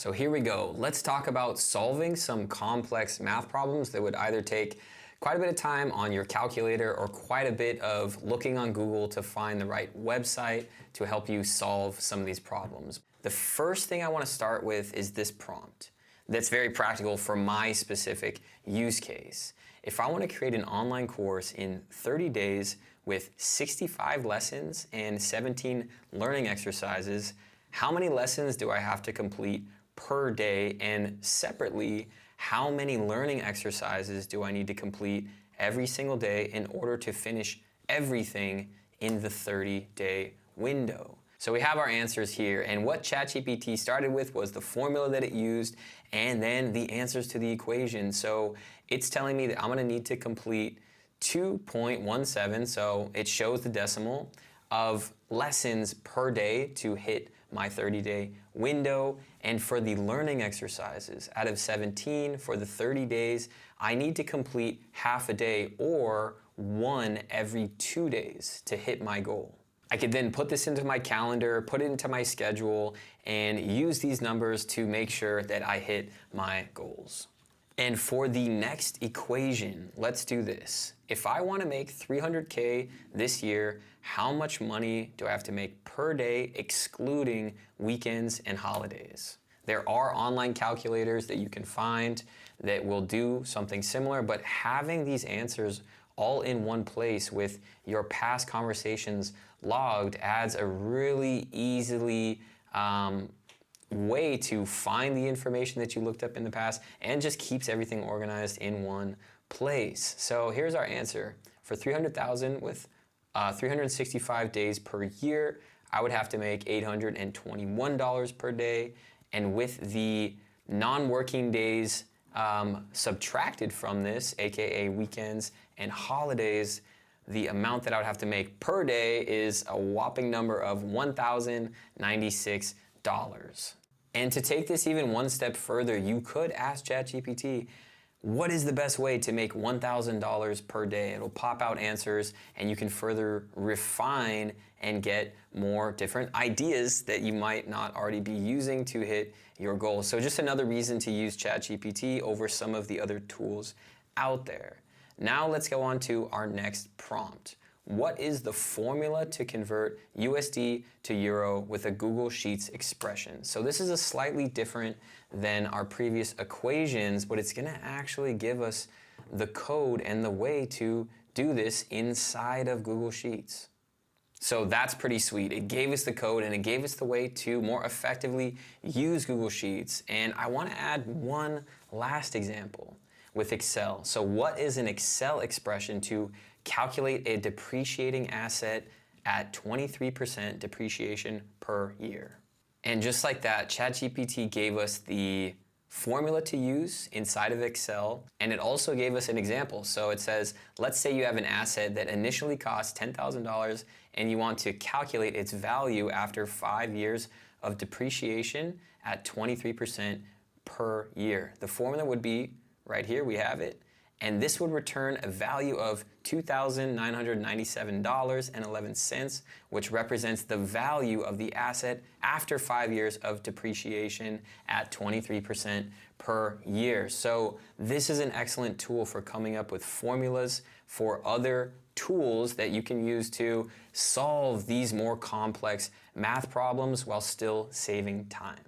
So here we go. Let's talk about solving some complex math problems that would either take quite a bit of time on your calculator or quite a bit of looking on Google to find the right website to help you solve some of these problems. The first thing I want to start with is this prompt that's very practical for my specific use case. If I want to create an online course in 30 days with 65 lessons and 17 learning exercises, how many lessons do I have to complete per day? And separately, how many learning exercises do I need to complete every single day in order to finish everything in the 30-day window? So we have our answers here, and what ChatGPT started with was the formula that it used and then the answers to the equation. So it's telling me that I'm going to need to complete 2.17, so it shows the decimal, of lessons per day to hit my 30-day window. And for the learning exercises, out of 17 for the 30 days, I need to complete half a day or one every 2 days to hit my goal. I could then put this into my calendar, put it into my schedule, and use these numbers to make sure that I hit my goals. And for the next equation, let's do this. If I want to make $300K this year, how much money do I have to make per day excluding weekends and holidays? There are online calculators that you can find that will do something similar, but having these answers all in one place with your past conversations logged adds a really easily way to find the information that you looked up in the past and just keeps everything organized in one place. So here's our answer. For 300,000 with 365 days per year, I would have to make $821 per day. And with the non-working days subtracted from this, aka weekends and holidays, the amount that I would have to make per day is a whopping number of $1,096. And to take this even one step further, you could ask ChatGPT, what is the best way to make $1,000 per day? It'll pop out answers and you can further refine and get more different ideas that you might not already be using to hit your goals. So just another reason to use ChatGPT over some of the other tools out there. Now let's go on to our next prompt. What is the formula to convert USD to Euro with a Google Sheets expression? So this is a slightly different than our previous equations, but it's going to actually give us the code and the way to do this inside of Google Sheets. So that's pretty sweet. It gave us the code and it gave us the way to more effectively use Google Sheets. And I want to add one last example with Excel. So what is an Excel expression to calculate a depreciating asset at 23% depreciation per year? And just like that, ChatGPT gave us the formula to use inside of Excel, and it also gave us an example. So it says, let's say you have an asset that initially costs $10,000 and you want to calculate its value after 5 years of depreciation at 23% per year. The formula would be right here, we have it. And this would return a value of $2,997.11, which represents the value of the asset after 5 years of depreciation at 23% per year. So this is an excellent tool for coming up with formulas for other tools that you can use to solve these more complex math problems while still saving time.